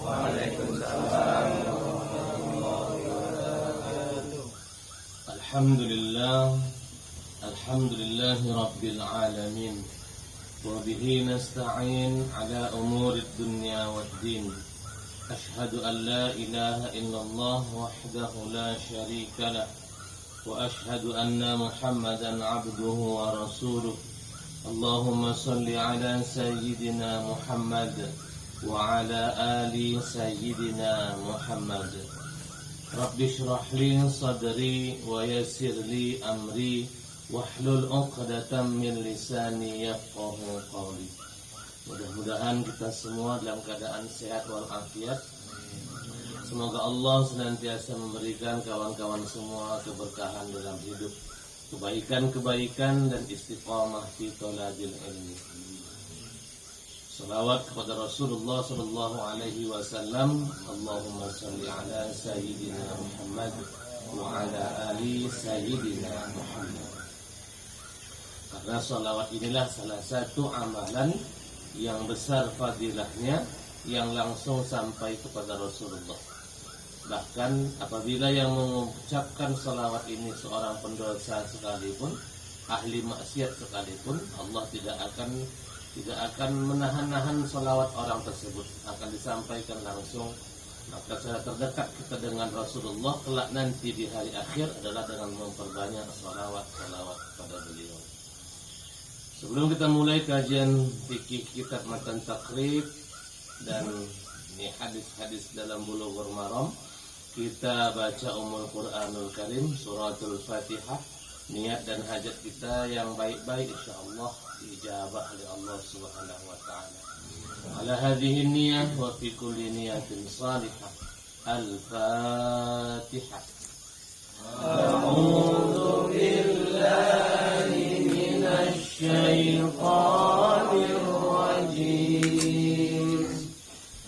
Waalaikumsalam warahmatullahi wabarakatuh. Alhamdulillahi rabbil alamin. Wa bihi nasta'in ala umurid dunya waddin. Ashhadu an la ilaha illallah wahdahu la syarika lah. Wa ashhadu anna Muhammadan abduhu wa rasuluh. Allahumma salli ala sayyidina Muhammad wa ala ali sayyidina Muhammad. Rabbi shrah li sadri wa yassir li amri wahlul 'uqdatam min lisani yafqahu qawli. Mudah-mudahan kita semua dalam keadaan sehat walafiat. Semoga Allah senantiasa memberikan kawan-kawan semua keberkahan dalam hidup, kebaikan-kebaikan dan istiqamah fi thalabil ilmi. Salawat kepada Rasulullah sallallahu alaihi wasallam. Allahumma shalli ala sayyidina Muhammad wa ala ali sayyidina Muhammad. Karena salawat inilah salah satu amalan yang besar fadilahnya, yang langsung sampai kepada Rasulullah. Bahkan apabila yang mengucapkan salawat ini seorang pendosa sekalipun, ahli maksiat sekalipun, Allah tidak akan menahan-nahan salawat orang tersebut, akan disampaikan langsung. Maka cara terdekat kita dengan Rasulullah kelak nanti di hari akhir adalah dengan memperbanyak salawat kepada beliau. Sebelum kita mulai kajian fikih kitab Matan Taqrib dan ini hadis-hadis dalam Bulughul Maram, kita baca Quranul Karim, suratul Fatihah. Niat dan hajat kita yang baik-baik insyaallah diijabah oleh Allah Subhanahu wa taala. Ala hadhihi niyyah wa fi kulli niyatin salihah. Al-Fatihah. A'udzu billahi minasy syaithanir rajim.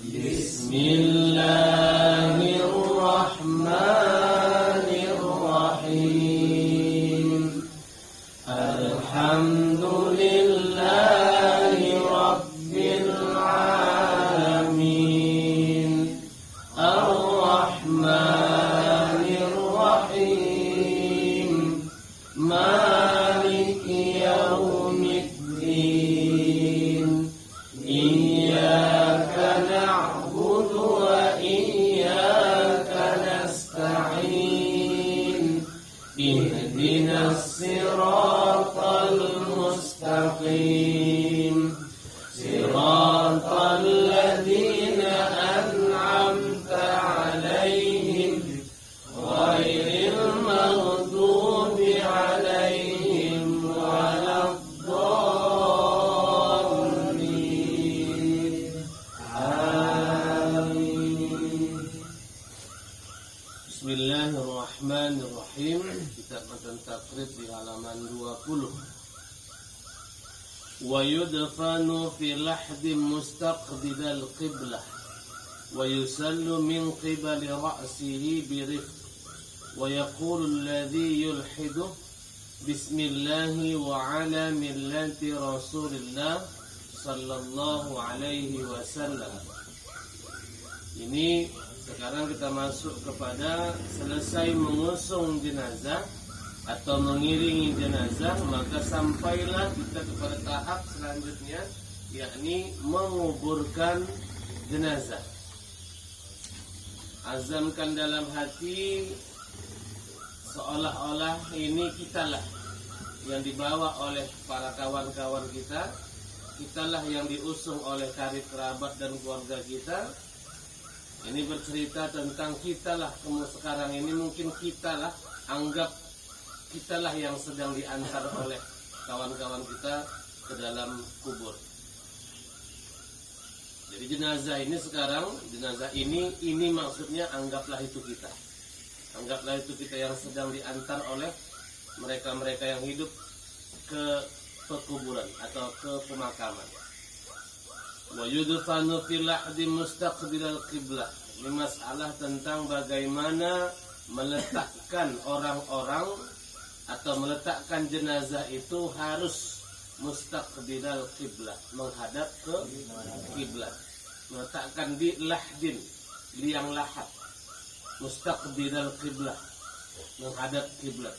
Bismillahirrahmanirrahim. Alhamdulillahi rabbil alamin. Ar-Rahmanir Rahim. Maliki yaumiddin. Iyyaka na'budu wa iyyaka nasta'in. Ihdinas siratal mustaqim. Siratal ladzina an'amta 'alaihim ghairil maghdubi 'alaihim waladdallin. Amin. Bismillahirrahmanirrahim. Kitab Matan Taqrib di halaman 20. Wa yudfanu fi lahdim mustaqbilal qiblah wa yusallu min qibali ra'sihi birifq wa yaqulu alladhi yulhidu bismillahi wa ala millati rasulillah sallallahu alaihi wasallam. Ini sekarang kita masuk kepada selesai mengusung jenazah atau mengiringi jenazah, maka sampailah kita kepada tahap selanjutnya, yakni menguburkan jenazah. Azamkan dalam hati seolah-olah ini kitalah yang dibawa oleh para kawan-kawan kita, kitalah yang diusung oleh karib kerabat dan keluarga kita. Ini bercerita tentang kitalah, sekarang ini mungkin kitalah, anggap kitalah yang sedang diantar oleh kawan-kawan kita ke dalam kubur. Jadi jenazah ini sekarang, jenazah ini maksudnya anggaplah itu kita. Anggaplah itu kita yang sedang diantar oleh mereka-mereka yang hidup ke pekuburan atau ke pemakaman. Wa yudfanu fil lahdi mustaqbilal qiblah. Ini masalah tentang bagaimana meletakkan orang-orang atau meletakkan jenazah itu harus mustaqbilal qiblah, menghadap ke kiblat. meletakkan di lahdin, liang lahat, mustaqbilal qiblah, menghadap kiblat.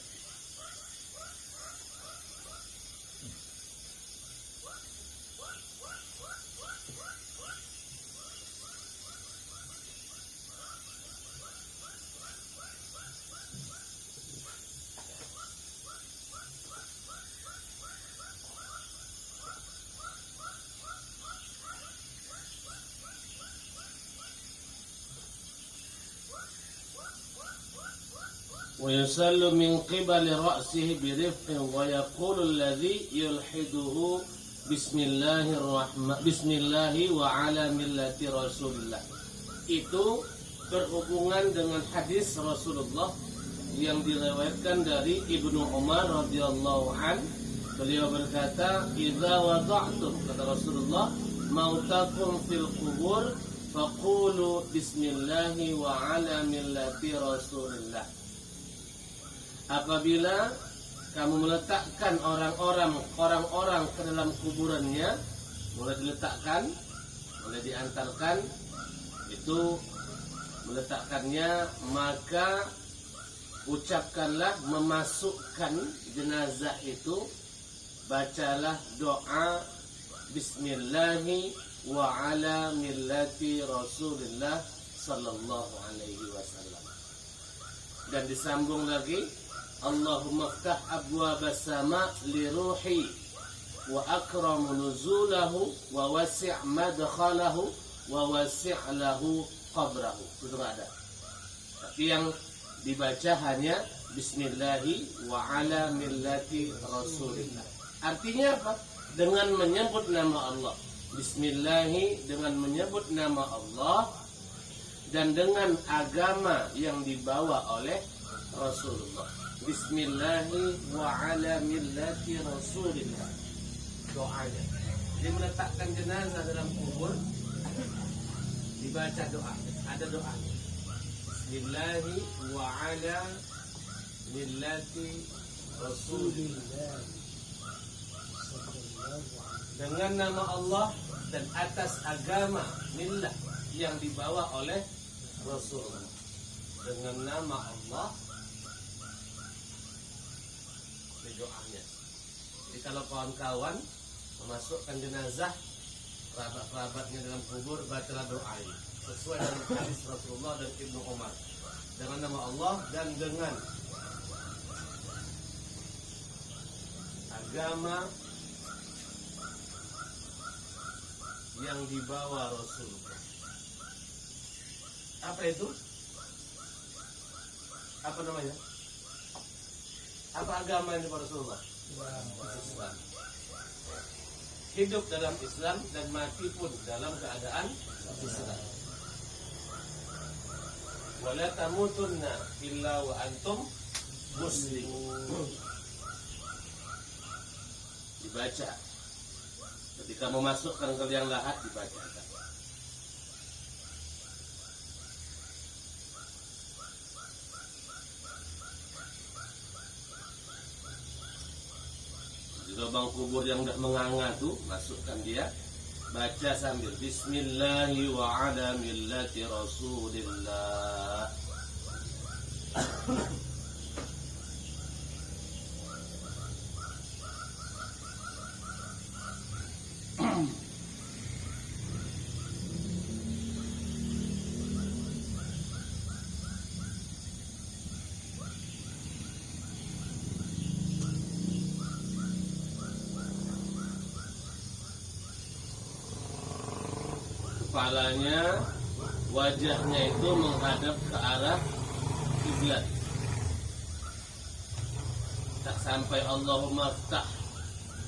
ويسل من قبل رأسه برفق ويقول الذي يلحده بسم الله وعلى ملة Rasulillah. Itu berhubungan dengan hadis Rasulullah yang diriwayatkan dari Ibnu Umar radhiyallahu an. Beliau berkata, "Idza wada'tum," kata Rasulullah, "mautakum fil qubur faqulu bismillahi wa ala millati Rasulillah." Apabila kamu meletakkan orang-orang ke dalam kuburannya, mulai diletakkan, mulai diantarkan, itu meletakkannya, maka ucapkanlah memasukkan jenazah itu, bacalah doa Bismillahi wa ala millati Rasulillah sallallahu alaihi wasallam. Dan disambung lagi, Allahumma ftah abwabas sama li ruhi wa akram nuzulahu wa wasi' madkhalahu wa wasi' lahu qabrahu. Itu ada. Tapi yang dibaca hanya Bismillahi wa ala millati Rasulillah. Artinya apa? Dengan menyebut nama Allah. Bismillahi, dengan menyebut nama Allah, dan dengan agama yang dibawa oleh Rasulullah. Bismillahi wa ala millati Rasulillah. Doanya. Dia meletakkan jenazah dalam kubur, dibaca doa. Ada doanya. Bismillahi wa ala millati Rasulillah. Dengan nama Allah dan atas agama millah yang dibawa oleh Rasulullah. Dengan nama Allah, ini doanya. Jadi kalau kawan-kawan memasukkan jenazah kerabat-kerabatnya dalam kubur, bacalah doa ini sesuai dengan hadis Rasulullah dan Ibnu Umar. Dengan nama Allah dan dengan agama yang dibawa Rasulullah. Apa itu? Apa namanya? Apa agama yang dibawa Rasulullah? Islam. Hidup dalam Islam dan mati pun dalam keadaan Islam. Wala tamutunna illa wa antum muslimun. Dibaca. Ketika memasukkan ke liang lahat, dibacakan. Di lubang kubur yang tidak menganga tuh, masukkan dia, baca sambil Bismillahi wa ala millati Rasulillah. Kepalanya, wajahnya itu menghadap ke arah kiblat. Tak sampai Allahumma ftah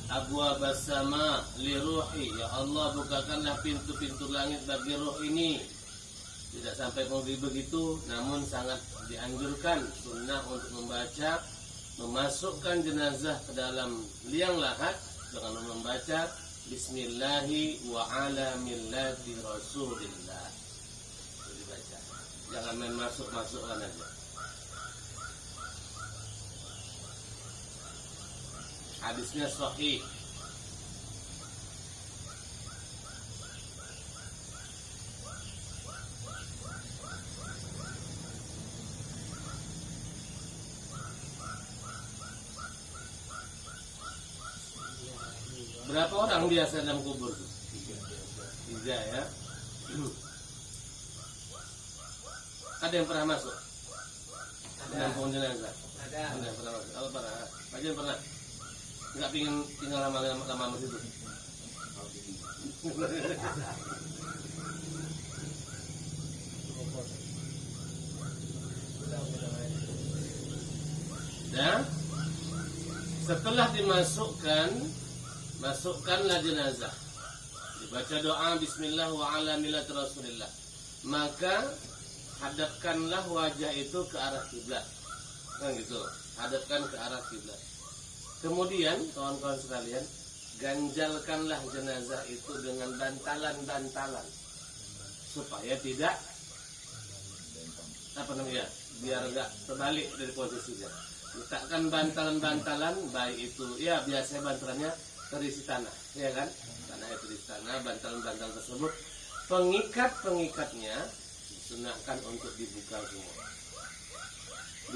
abwabas sama li ruhi, ya Allah bukakanlah pintu-pintu langit bagi ruh ini. Tidak sampai begitu, namun sangat dianjurkan sunnah untuk membaca, memasukkan jenazah ke dalam liang lahat dengan membaca Bismillahi wa ala millati Rasulillah. Itu dibaca. Jangan main masukkan aja. Hadisnya sahih. Berapa orang biasa dalam kubur? 3 ya. Ada yang pernah masuk? Menampung jenazah? Ada. Ada yang pernah masuk? Apa pernah? Pak Jen pernah? Nggak pingin tinggal lama-lama di situ? Dan setelah masukkanlah jenazah, dibaca doa Bismillah wa ala millat Rasulillah, maka hadapkanlah wajah itu ke arah kiblat, kan gitu, hadapkan ke arah kiblat. Kemudian kawan-kawan sekalian, ganjalkanlah jenazah itu dengan bantalan-bantalan supaya tidak biar enggak terbalik dari posisinya. Letakkan bantalan-bantalan, baik itu ya biasanya bantalannya terisi tanah, ya kan? Tanah itu terisi tanah, bantalan-bantalan tersebut pengikat-pengikatnya disunahkan untuk dibuka semua.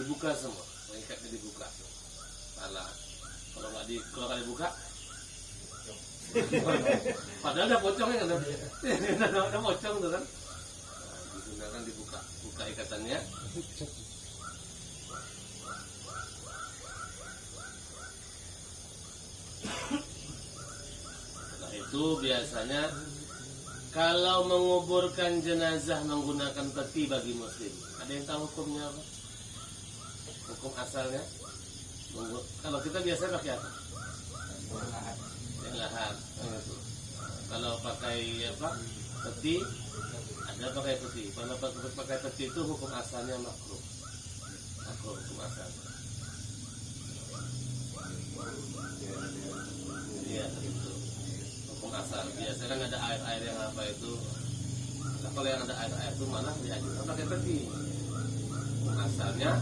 Dibuka semua, pengikatnya dibuka. Kalau nggak dibuka, padahal udah pocongnya kan? Udah pocong tuh kan? Nah, disunahkan dibuka ikatannya. Setelah itu biasanya kalau menguburkan jenazah menggunakan peti bagi muslim, ada yang tahu hukumnya apa? Hukum asalnya? Kalau kita biasanya pakai apa? Yang lahat. Kalau pakai peti, ada pakai peti. Kalau pakai peti itu hukum asalnya makruh. Hukum asalnya. Iya, itu hukum asal. Biasanya kan ada air-air yang apa itu. Nah, kalau yang ada air-air itu malah diajukan pakai peti. Hukum asalnya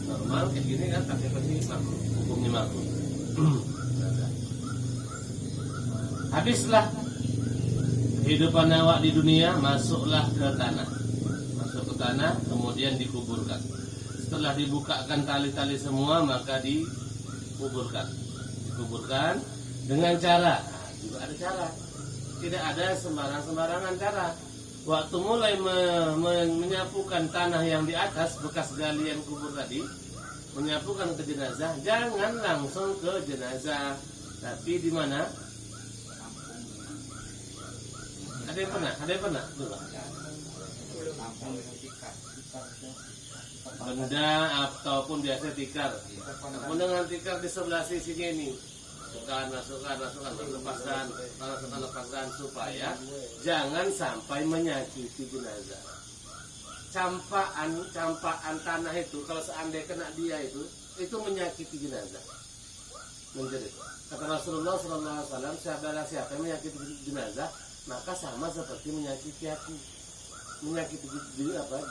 normal kayak gini kan pakai peti makruh. Hukumnya makruh. Habislah kehidupan awak di dunia, masuklah ke tanah. Masuk ke tanah, kemudian dikuburkan. Setelah dibukakan tali-tali semua, maka dikuburkan. Dikuburkan dengan cara, juga ada cara. Tidak ada sembarangan cara. Waktu mulai menyapukan tanah yang di atas bekas galian kubur tadi, menyapukan ke jenazah, jangan langsung ke jenazah, tapi di mana? Ada yang pernah? Benda ataupun biasa tikar. Namun dengan tikar di sebelah sisinya ini, masukkan, lepaskan supaya jangan sampai menyakiti jenazah. Campaan tanah itu kalau seandainya kena dia itu menyakiti jenazah. Menjerit. Kata Rasulullah SAW, siapa yang menyakiti jenazah, maka sama seperti menyakiti aku. Menyakiti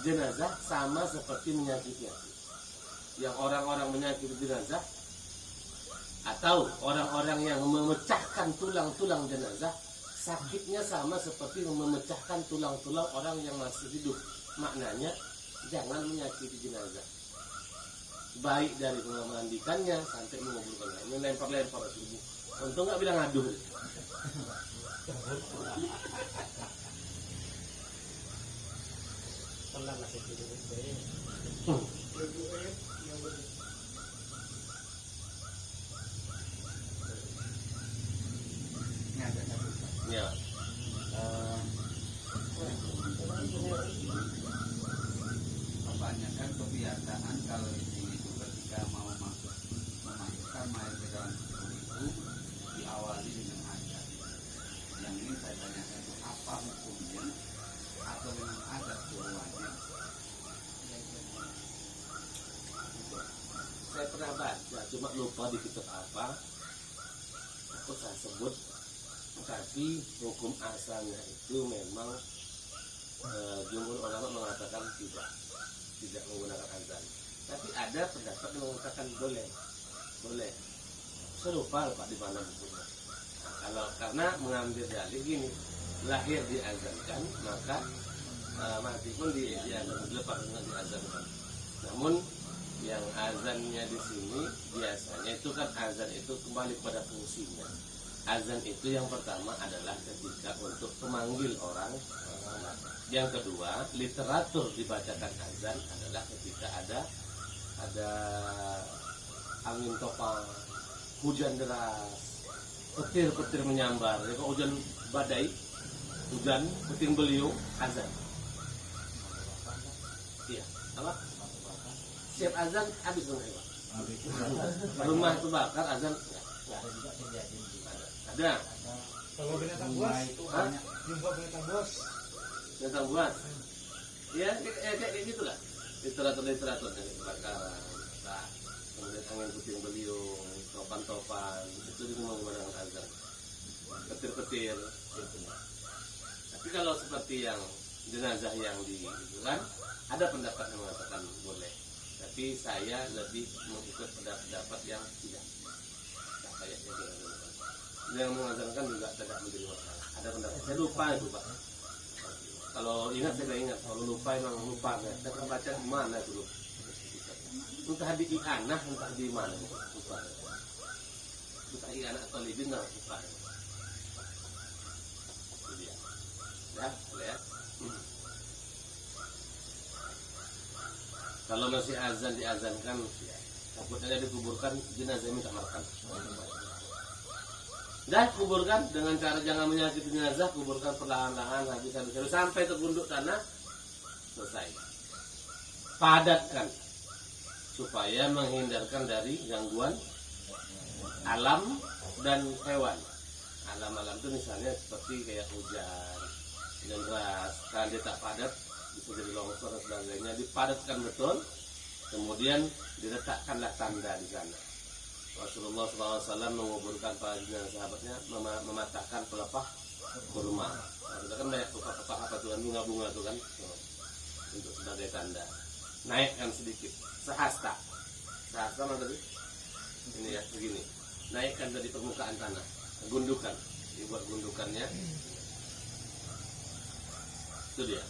jenazah sama seperti menyakiti aku. Yang orang-orang menyakiti jenazah atau orang-orang yang memecahkan tulang-tulang jenazah, sakitnya sama seperti memecahkan tulang-tulang orang yang masih hidup. Maknanya jangan menyakiti jenazah. Baik dari memandikannya sampai menguburkannya. Ini lempar-lempar tubuh. Untung nggak bilang aduh. Ya. Kebanyakan kebiasaan kalau di sini itu ketika mau memasukkan mayat ke dalam kubur itu diawali dengan adat. Yang ini saya tanyakan itu apa hukumnya atau memang adat turuannya? Saya pernah baca, cuma lupa di kitab apa. Aku saya sebut. Tapi hukum asalnya itu memang jumhur ulama mengatakan tidak menggunakan azan. Tapi ada pendapat yang mengatakan boleh. Serupa Pak di mana bukunya. Nah, karena mengambil dalih gini, lahir diazankan, maka mati pun dilepas dengan diazankan. Namun yang azannya di sini biasanya itu kan azan itu kembali pada fungsinya. Azan itu yang pertama adalah ketika untuk memanggil orang. Yang kedua, literatur dibacakan azan adalah ketika ada angin topan, hujan deras, petir-petir menyambar. Jadi kalau hujan badai, hujan puting beliung, azan. Iya, apa? Siap azan habis dong, Pak. Rumah itu bakar azan enggak ada. Kalau binatang buas itu banyak. Jumpa binatang buas. Binatang buas. Ya, kayak gitulah. Literatur dari kebakaran, kemudian angin puting beliung, topan-topan, itu dimulai dengan azan. Petir-petir, gitu. Tapi kalau seperti yang jenazah yang kan, ada pendapat yang mengatakan boleh. Tapi saya lebih mengikut pendapat yang tidak. Kayak yang mengazankan juga tidak menjadi masalah. Ada pendapat. Saya lupa itu, Pak. Kalau ingat saya tidak ingat. Kalau lupa emang lupa. Saya pernah baca di mana itu lupa. Entah di I'anah, entah di mana lupa. Entah I'anah atau Libin nggak lupa. Itu dia. Ya, lihat. Kalau masih azan diazankan, ya, takutnya dikuburkan, jenazah minta makan. Dah kuburkan dengan cara jangan menyakiti jenazah, kuburkan perlahan-lahan habis sampai tergunduk tanah, selesai. Padatkan supaya menghindarkan dari gangguan alam dan hewan. Alam-alam itu misalnya seperti kayak hujan dan deras, kalau dia tak padat bisa jadi longsor dan sebagainya, dipadatkan betul, kemudian diletakkanlah tanda di sana. Rasulullah SAW menguburkan para sahabatnya mematahkan pelepah kurma. Nah, kita kan banyak pelepah apa tuh kan, bunga-bunga tuh kan, untuk sebagai tanda. Naikkan sedikit, sehasta mana tadi? Ini ya, begini. Naikkan dari permukaan tanah, gundukan, dibuat gundukannya. Itu dia.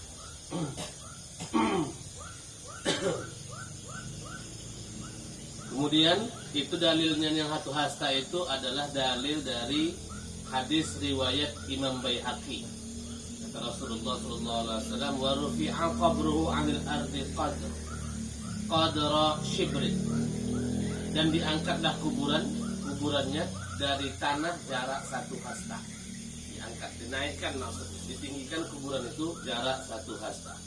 Kemudian itu dalilnya yang satu hasta itu adalah dalil dari hadis riwayat Imam Baihaqi. Kata Rasulullah SAW, wa rufi'a qabruhu 'anil ardi qadra shibrin. Dan diangkatlah kuburannya dari tanah jarak 1 hasta. Diangkat, dinaikkan maksudnya, ditinggikan kuburan itu jarak 1 hasta.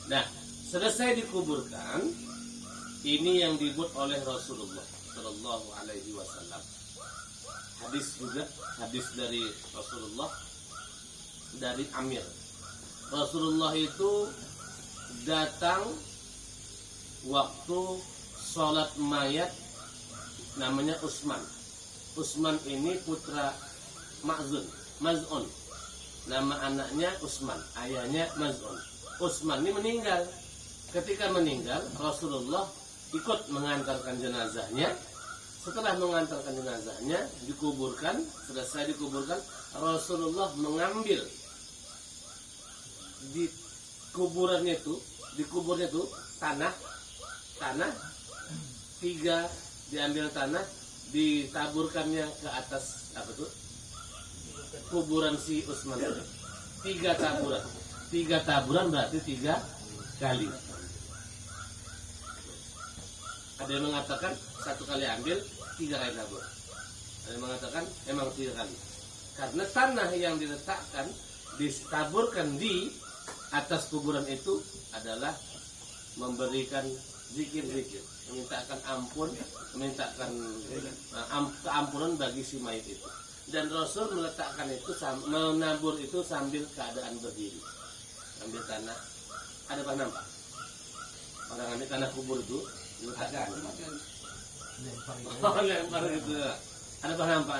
Nah, selesai dikuburkan, ini yang dibuat oleh Rasulullah Sallallahu Alaihi Wasallam. Hadis dari Rasulullah dari Amir. Rasulullah itu datang waktu sholat mayat, namanya Utsman. Utsman ini putra Maz'un. Nama anaknya Utsman, ayahnya Maz'un. Utsman ini meninggal. Ketika meninggal, Rasulullah ikut mengantarkan jenazahnya. Setelah mengantarkan jenazahnya, dikuburkan. Selesai dikuburkan, Rasulullah mengambil di kuburnya itu tanah 3, diambil tanah, ditaburkannya ke atas kuburan si Utsman. 3 taburan berarti 3 kali. Ada yang mengatakan 1 kali ambil, 3 kali tabur. Ada yang mengatakan emang 3 kali. Karena tanah yang diletakkan, ditaburkan di atas kuburan itu adalah memberikan zikir-zikir, memintakan ampun, memintakan keampunan bagi si mayit itu. Dan Rasul meletakkan itu, menabur itu sambil keadaan berdiri. Ambil tanah, ada apa nampak? Orang ambil tanah kubur itu diletakkan. Lempar itu. Ada apa nampak?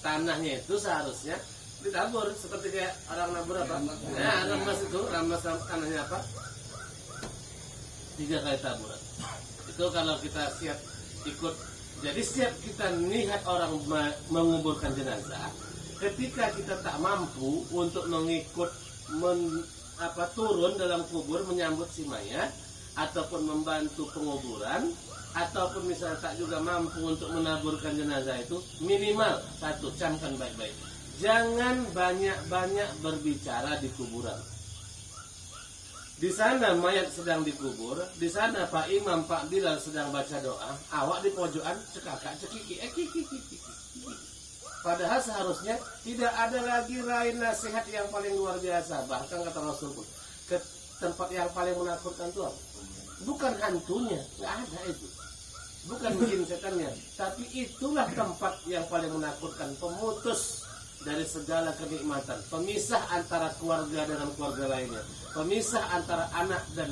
Tanahnya itu seharusnya ditabur seperti kayak orang nabur apa? Ya, ramas tanahnya apa? 3 kali taburan. Itu kalau kita siap ikut. Jadi setiap kita melihat orang menguburkan jenazah, ketika kita tak mampu untuk mengikut turun dalam kubur menyambut si mayat ataupun membantu penguburan, ataupun misalnya tak juga mampu untuk menaburkan jenazah itu, minimal satu, camkan baik-baik, jangan banyak-banyak berbicara di kuburan. Di sana mayat sedang dikubur, di sana Pak Imam, Pak Bilal sedang baca doa, awak di pojokan cekakak cekiki, kiki. Padahal seharusnya tidak ada lagi lain nasihat yang paling luar biasa. Bahkan kata Rasul pun, ke tempat yang paling menakutkan itu apa? Bukan hantunya, nggak ada itu. Bukan jin setannya, tapi itulah tempat yang paling menakutkan, pemutus dari segala kenikmatan, pemisah antara keluarga dengan keluarga lainnya, pemisah antara anak dan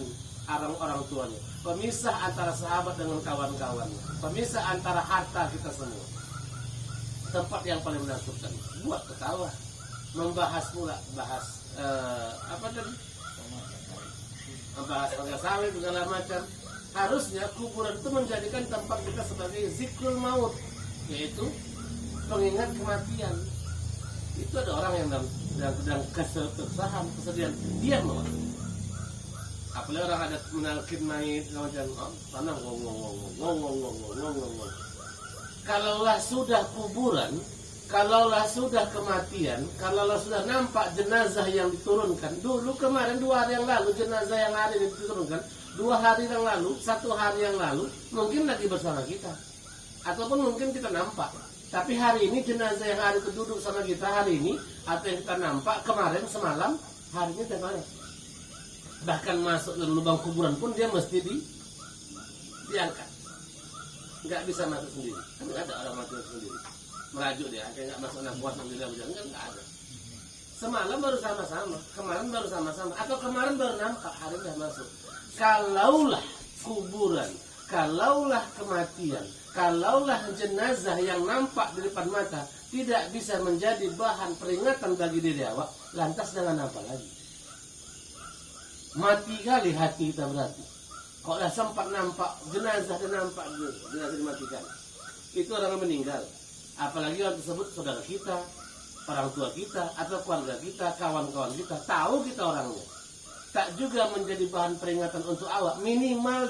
orang tuanya, pemisah antara sahabat dengan kawan-kawannya, pemisah antara harta kita semua. Tempat yang paling menakutkan, buat ketawa, membahas pula, membahas harga sawit segala macam. Harusnya kuburan itu menjadikan tempat kita sebagai zikrul maut, yaitu pengingat kematian. Itu ada orang yang sedang kesusahan, kesedihan, diam loh. Apalagi orang ada menalkin mayit, macam sana ngomong. Kalaulah sudah kuburan, kalaulah sudah kematian, kalaulah sudah nampak jenazah yang diturunkan. Dulu kemarin 2 hari yang lalu jenazah yang ada diturunkan, 2 hari yang lalu, 1 hari yang lalu, mungkin lagi bersama kita, ataupun mungkin kita nampak. Tapi hari ini jenazah yang ada duduk sama kita hari ini, atau yang kita nampak kemarin semalam, harinya mana? Bahkan masuk dalam lubang kuburan pun dia mesti diangkat. Nggak bisa masuk sendiri. Kan nggak ada orang masuk sendiri. Merajuk dia, kayak nggak masuk anak buah sendiri nggak ada. Semalam baru sama-sama, kemarin baru sama-sama, atau kemarin baru nampak, hari udah masuk. Kalaulah kuburan, kalaulah kematian, kalaulah jenazah yang nampak di depan mata tidak bisa menjadi bahan peringatan bagi diri awak, lantas dengan apa lagi? Mati kali hati kita berarti. Kalau dah sempat nampak jenazah dan nampak jenazah dimatikan, itu orang yang meninggal. Apalagi orang tersebut saudara kita, orang tua kita, atau keluarga kita, kawan-kawan kita, tahu kita orangnya. Tak juga menjadi bahan peringatan untuk awak, minimal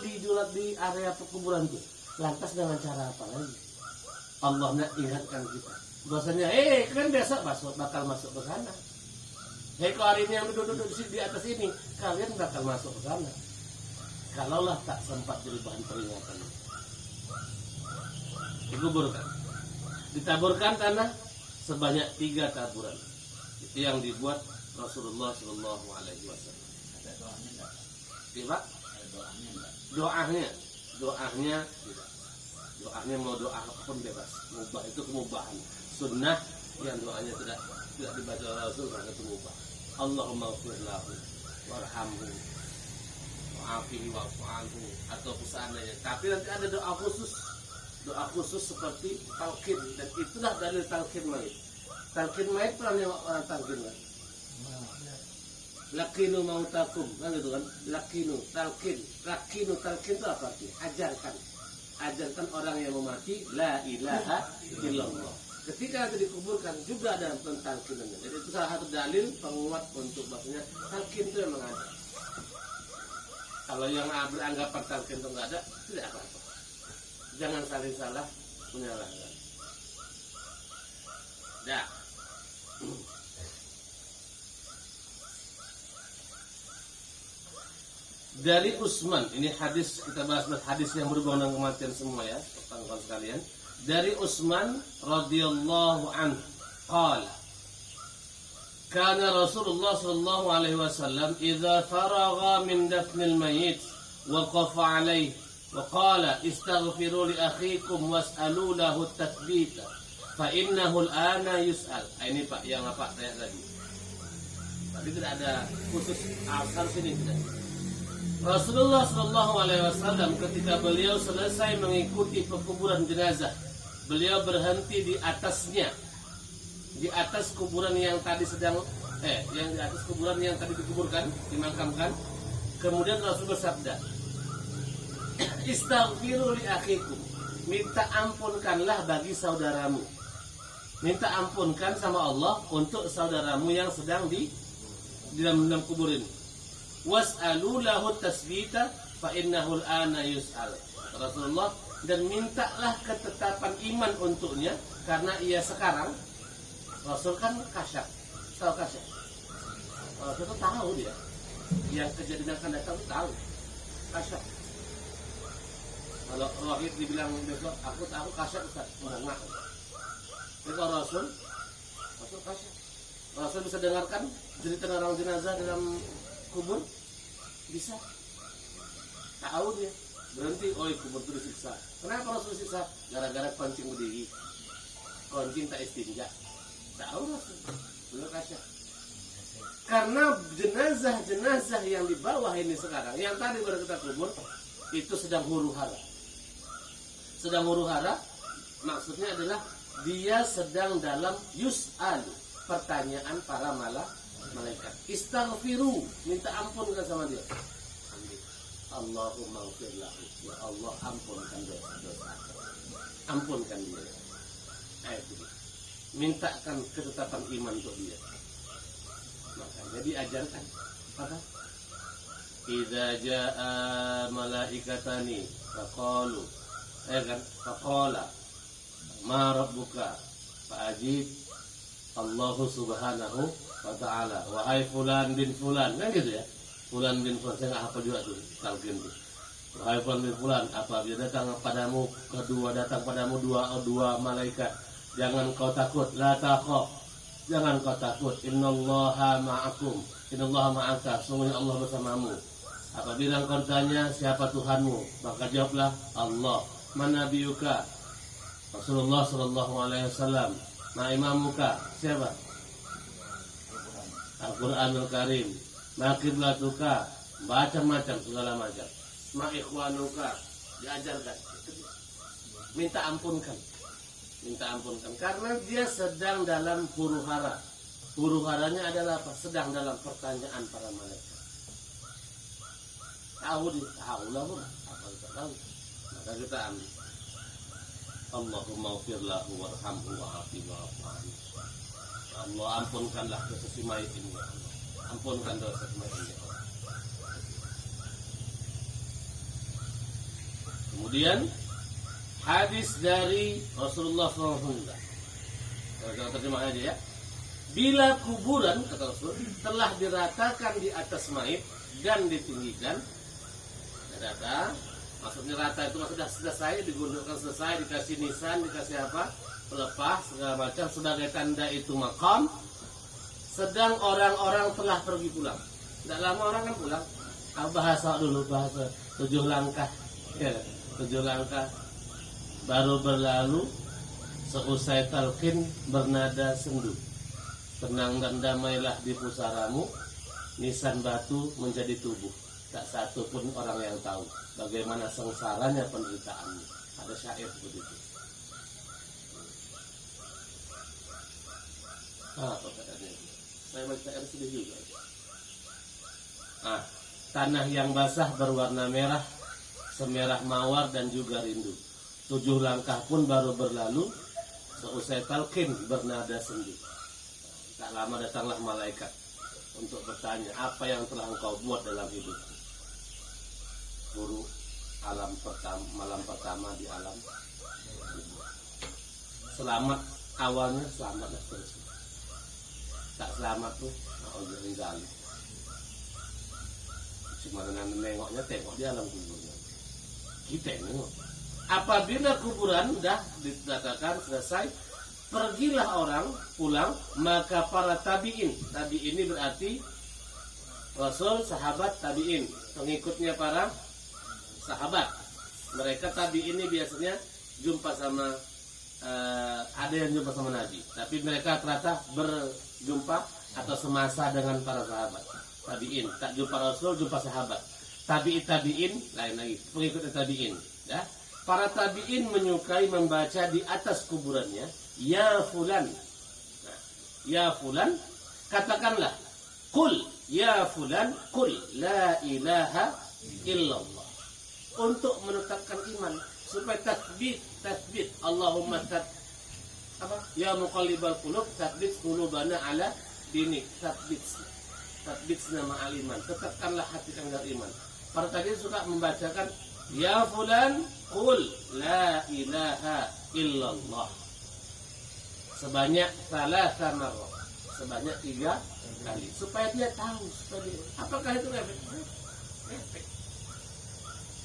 di area pekuburan itu. Lantas dengan cara apa lagi? Allah nak ingatkan kita. Bahasanya, kan besok bakal masuk ke sana. Kalau hari ini yang duduk di atas ini, kalian bakal masuk ke sana. Kalaulah tak sempat jadi bahan peringatan. Dikuburkan. Ditaburkan tanah sebanyak 3 taburan. Itu yang dibuat Rasulullah Shallallahu Alaihi Wasallam. Ada doanya enggak? Tidak? Ada doanya enggak? Doanya tidak. Doanya mau doa apapun bebas. Mubah itu kemubahan. Sunnah yang doanya tidak dibaca oleh Rasul karena itu mubah. Allahumma ighfir lahu warhamhu wa'afihi wa'fu anhu, atau seandainya. Tapi nanti ada doa khusus seperti talqin, dan itulah dalil talqin mayit. Talqin mayit pernah orang talqin kan? Lakinu mautakum, kan gitu kan? Lakinu talqin itu apa artinya? Ajarkan orang yang memati la ilaha illallah. Ketika nanti dikuburkan juga ada talqinannya. Jadi itu salah satu dalil penguat untuk bahasanya talqin itu memang ada. Kalau yang beranggapan talqin itu nggak ada, tidak apa-apa. Jangan saling salah menyalahkan. Dah. Dari Utsman, ini hadis, kita bahas hadis yang berhubungan dengan kematian semua ya, teman-teman sekalian. Dari Utsman radhiyallahu anhu qala kana Rasulullah sallallahu alaihi wasallam idza faragha min dafnil mayyit waqafa alaihi wa qala istaghfiru li akhikum was'alu lahu at-tathbita fa innahu al-ana yus'al. Ini Pak yang apa tanya tadi. Tapi tidak ada khusus asal sini tidak. Rasulullah sallallahu alaihi wasallam ketika beliau selesai mengikuti pekuburan jenazah, beliau berhenti di atasnya, di atas kuburan yang tadi yang di atas kuburan yang tadi dikuburkan, dimakamkan. Kemudian Rasul bersabda, istaghfiru li akhikum, minta ampunkanlah bagi saudaramu. Minta ampunkan sama Allah untuk saudaramu yang sedang di dalam kubur ini. Was'alu lahu tasbita fa innahu al-ana yus'al. Rasulullah, dan mintalah ketetapan iman untuknya, karena ia sekarang Rasul kan kasyaf, tahu kasyaf. Rasul itu tahu dia yang kejadian akan datang itu tahu kasyaf. Kalau Wahid dibilang besok aku kasyaf Ustaz, enggak. Tapi kalau Rasul kasyaf. Rasul bisa dengarkan cerita orang jenazah dalam kubur, bisa. Tahu dia, berhenti, kubur itu disiksa. Kenapa Rasul disiksa? Gara-gara kencing berdiri, kencing tak istinja. Tahu Rasul, benar kasyaf. Karena jenazah yang di bawah ini sekarang, yang tadi baru kita kubur, itu sedang huru hara. Sedang huru hara, maksudnya adalah dia sedang dalam yus'alu, pertanyaan para malaikat. Istaghfiru, minta ampun kan sama dia. Allahumma ighfir lahu, ya Allah ampunkan dosa-dosa, ampunkan dia. Itu mintakan ketetapan iman untuk dia. Makanya diajarkan apa? Idza jaa malaikatani faqalu, faqala ma rabbuka fa'ajib Allah subhanahu wa ta'ala, wahai fulan bin fulan, kan gitu ya. Fulan bin fulan, saya nggak hafal juga tuh talqin tuh. Wahai fulan bin fulan, apabila datang padamu dua malaikat, jangan kau takut, la takhaf, jangan kau takut, innallaha ma'akum, innallaha ma'aka, sungguhnya Allah bersamamu. Apabila engkau tanya siapa Tuhanmu, maka jawablah Allah. Man nabiyuka? Rasulullah sallallahu alaihi wasallam. Ma imamuka? Siapa? Al-Quranul Karim. Ma qiblatuka? Macam-macam, segala macam. Ma ikhwanuka? Diajarkan. Minta ampunkan. Karena dia sedang dalam huru hara. Huru haranya adalah apa? Sedang dalam pertanyaan para malaikat. Tahu lah pun. Apa kita tahu? Maka kita ambil. Allahumma ighfir lahu warhamhu wa'afihi wa'fu anhu. Allah, ampunkanlah dosa si mayit ini, ya Allah. Ampunkan dosa si mayit ini, ya Allah. Kemudian hadis dari Rasulullah SAW. Kita terjemah aja ya. Bila kuburan, kata Rasul, telah diratakan di atas mayit dan ditinggikan, rata, maksudnya rata itu maksudnya selesai, digundurkan selesai, dikasih nisan, dikasih apa, pelepah segala macam sebagai tanda itu makam. Sedang orang-orang telah pergi pulang. Tidak lama orang kan pulang. Bahasa 7 langkah, ya, 7 langkah baru berlalu. Seusai talqin bernada sendu, tenang dan damailah di pusaramu, nisan batu menjadi tubuh. Tak satu pun orang yang tahu bagaimana sengsaranya penderitaannya. Ada syair seperti itu. Apa katanya? Saya baca syair sedih juga. Tanah yang basah berwarna merah, semerah mawar dan juga rindu. 7 langkah pun baru berlalu, seusai talqin bernada sendu. Tak lama datanglah malaikat untuk bertanya, apa yang telah engkau buat dalam hidup? Guru malam pertama di alam. Selamat awalnya, selamatlah terus. Tak selamat tuh, na'udzubillah zalim. Cuma nengoknya, tengok di alam kuburnya. Kita nengok. Apabila kuburan sudah dikatakan selesai, pergilah orang pulang, maka para tabi'in ini berarti Rasul, sahabat, tabi'in, pengikutnya para sahabat. Mereka tabi'in ini biasanya jumpa sama ada yang jumpa sama Nabi, tapi mereka ternyata berjumpa atau semasa dengan para sahabat. Tabi'in, tak jumpa Rasul, jumpa sahabat. Tabi'in lain lagi, pengikutnya tabi'in, ya. Para tabi'in menyukai membaca di atas kuburannya, ya fulan. Nah, ya fulan, katakanlah, qul ya fulan, qul la ilaha illallah. Untuk menetapkan iman, supaya tasbit Allahumma ya muqallibal qulub tasbit qulubana ala dinik, tasbit nama aliman, tetapkanlah hati kami dalam iman. Para tadi suka membacakan Ya fulan, qul la ilaha illallah. Sebanyak salasa marrah. Sebanyak 3 kali. Supaya dia tahu. Apakah itu efek?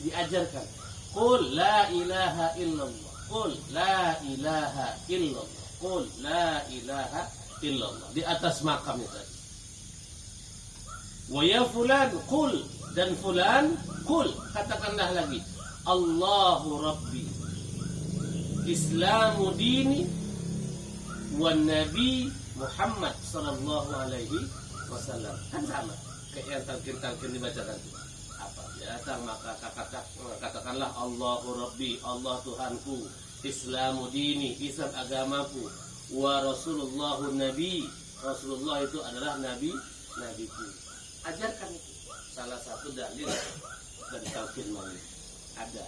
Diajarkan. Qul la ilaha illallah. Qul la ilaha illallah. Qul la ilaha illallah. Di atas makamnya tadi. Wa ya fulan qul, dan fulan qul, katakanlah lagi, Allahu Rabbi, Islamu dini, wa Nabi Muhammad sallallahu alaihi wasallam. Kan sama kayak yang talqin dibacakan. Apa datang maka katakanlah Allahu Rabbi, Allah Tuhanku, Islamu dini, Islam agamaku, wa Rasulullahu Nabi, Rasulullah itu adalah nabiku. Ajarkan itu. Salah satu dalil dari talqin malik ada.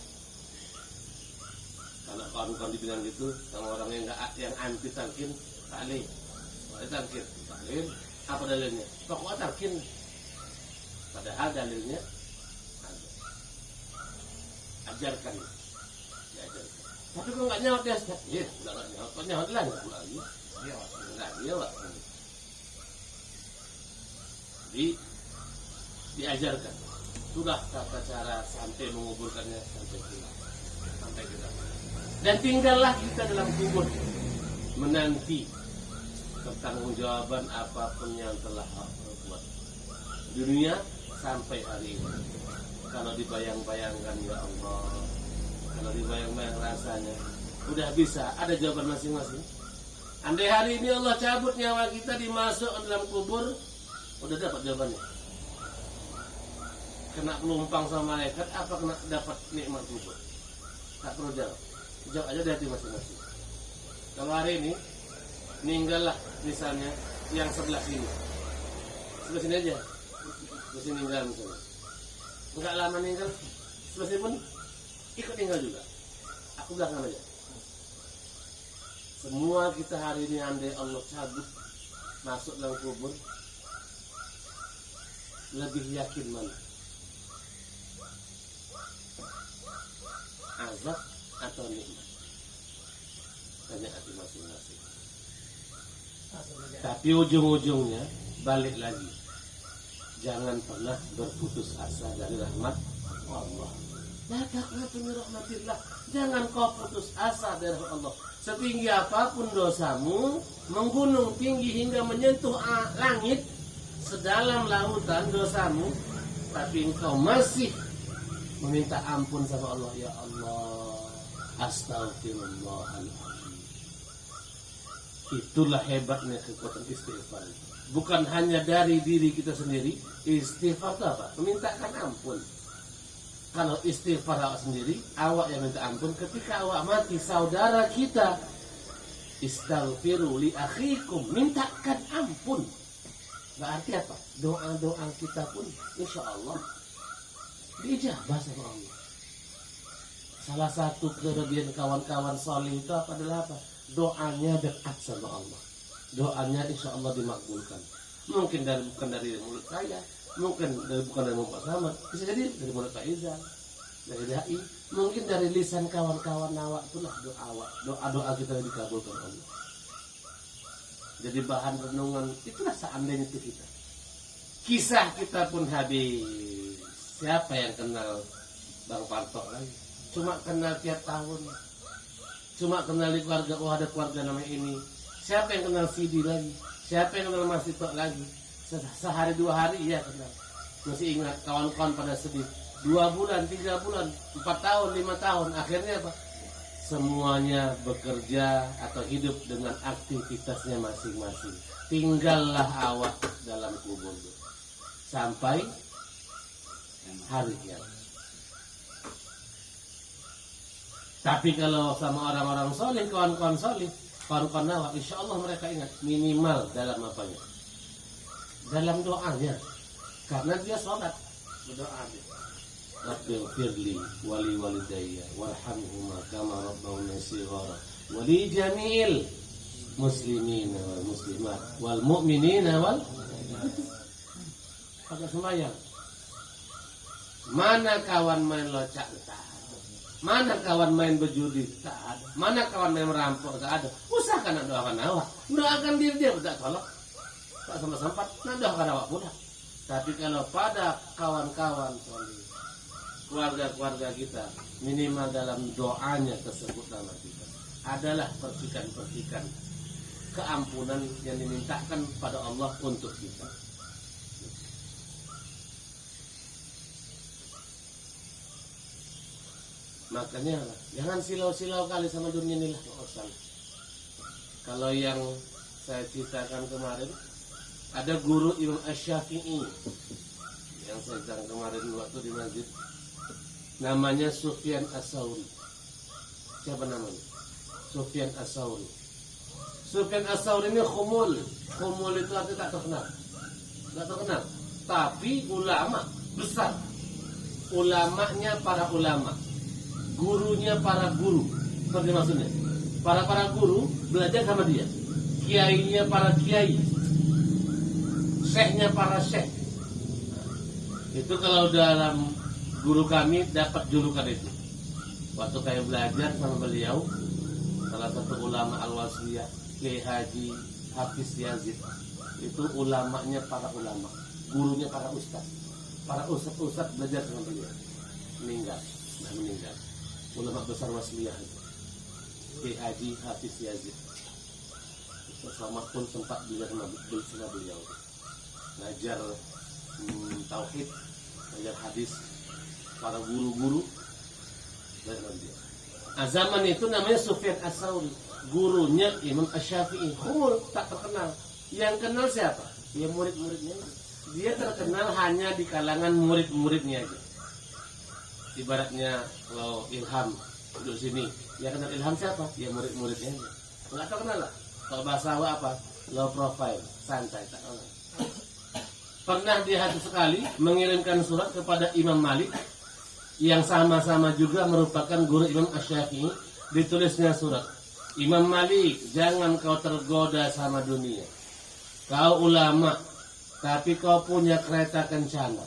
Kalau kawan-kawan dibilang gitu, sama orang yang anti talqin, talqin, apa dalilnya? Pokoknya talqin. Padahal dalilnya ada. Ajarkan, diajarkan. Tapi kalau nggak nyawa dia, ya nggak nyawa, kok nyawa lah nggak lagi, nggak nyawa. Jadi diajarkan. Sudah tata cara sampai menguburkannya sampai kita. Dan tinggallah kita dalam kubur menanti pertanggungjawaban apapun yang telah berbuat di dunia sampai hari ini. Kalau dibayang-bayangkan ya Allah, kalau dibayang-bayang rasanya, udah bisa ada jawaban masing-masing. Andai hari ini Allah cabut nyawa kita, dimasuk dalam kubur, udah dapat jawabannya. Kena pelumpang sama malaikat, apa kena dapat nikmat kubur? Tak perlu jawab. Jawab aja dari hati masing-masing. Kalau hari ini meninggallah misalnya yang sebelah sini, sebelah sini aja, sebelah sini meninggal misalnya. Enggak lama meninggal, sebelah sini pun ikut meninggal juga. Aku belakang aja. Semua kita hari ini andai Allah cabut masuk dalam kubur, lebih yakin mana? Azab atau nikmat? Tanya hati masing-masing. Tapi ujung-ujungnya balik lagi. Jangan pernah berputus asa dari rahmat Allah. La taqnatu min rahmatillah. Jangan kau putus asa dari rahmat Allah. Setinggi apapun dosamu, menggunung tinggi hingga menyentuh langit, sedalam lautan dosamu, tapi engkau masih meminta ampun sama Allah. Ya Allah, astagfirullahaladzim. Itulah hebatnya kekuatan istighfar. Bukan hanya dari diri kita sendiri. Istighfar itu apa? Memintakan ampun. Kalau istighfar awak sendiri, awak yang minta ampun. Ketika awak mati, saudara kita, istaghfiru li akhikum, mintakan ampun. Berarti apa? Doa-doa kita pun insya Allah diijabah sama Allah. Salah satu kelebihan kawan-kawan soleh itu adalah apa? Doanya dekat sama Allah. Doanya insya Allah dimakbulkan. Mungkin bukan dari mulut saya, mungkin bukan dari mulut Pak Samad, bisa jadi dari mulut Pak Izal, dari dai, mungkin dari lisan kawan-kawan awak itulah doa kita yang dikabulkan Allah. Jadi bahan renungan itulah seandainya itu kita. Kisah kita pun habis. Siapa yang kenal Bang Partok lagi? Cuma kenal tiap tahun. Cuma kenal di keluarga, oh ada keluarga namanya ini. Siapa yang kenal Sidi lagi? Siapa yang kenal Mas Tito lagi? Sehari 2 hari iya kenal. Masih ingat kawan-kawan pada sedih. 2 bulan, 3 bulan, 4 tahun, 5 tahun. Akhirnya apa? Semuanya bekerja atau hidup dengan aktivitasnya masing-masing. Tinggallah awak dalam kubur sampai hari kiamat. Tapi kalau sama orang-orang soleh, kawan-kawan soleh, kawan-kawan awak, insya Allah mereka ingat minimal dalam apanya? Dalam doanya. Karena dia sholat berdoa. Rabbil firli wali walidayya warhamhuma kama rabbawna shighara wali jami'il muslimina wal muslimat wal mu'minina wal pada sembahyang. Mana kawan main locak? Tak ada. Mana kawan main berjudi? Tak ada. Mana kawan main merampok? Tak ada. Usahakan nak doakan awak. Doakan diri dia tak tolong. Tak sempat-sempat. Nak doakan awak pula. Tapi kalau pada kawan-kawan keluarga-keluarga kita, minimal dalam doanya tersebut nama kita adalah percikan-percikan keampunan yang dimintakan pada Allah untuk kita. Makanya jangan silau-silau kali sama dunia ini lah. Kalau yang saya ceritakan kemarin, ada guru Imam Asy-Syafi'i yang saya ceritakan kemarin waktu di masjid, namanya Sufyan Ats-Tsauri. Siapa namanya? Sufyan Ats-Tsauri. Sufyan Ats-Tsauri ini khumul. Khumul itu artinya tak terkenal. Tak terkenal. Tapi ulama besar. Ulamanya para ulama. Gurunya para guru. Seperti maksudnya. Para guru belajar sama dia. Kiainya para kiai. Syekhnya para syekh. Itu kalau dalam guru kami dapat julukan itu. Waktu kami belajar sama beliau, salah satu ulama Al-Wasliyah, Kiai Haji Hafiz Yazid, itu ulamanya para ulama, gurunya para ustaz. Para ustaz belajar sama beliau. Meninggal. Ulama besar Wasliyah itu, Kiai Haji Hafiz Yazid. Ustaz Somad pun sempat belajar sama beliau. Ngajar tauhid, ngajar hadis, para guru-guru dan dia. Zaman itu namanya Sufyan Ats-Tsauri, gurunya Imam Asy-Syafi'i. Khumul, tak terkenal. Yang kenal siapa? Ya murid-muridnya. Dia terkenal hanya di kalangan murid-muridnya aja. Ibaratnya kalau Ilham duduk sini, ya kenal Ilham siapa? Ya murid-muridnya aja. Enggak terkenal lah. Kalau bahasa apa? Low profile, santai, tak kenal. Pernah dia satu sekali mengirimkan surat kepada Imam Malik yang sama-sama juga merupakan guru Imam Asy-Syafi'i. Ditulisnya surat, Imam Malik, jangan kau tergoda sama dunia. Kau ulama, tapi kau punya kereta kencana.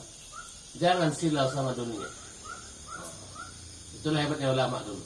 Jangan silau sama dunia. Itulah hebatnya ulama dulu.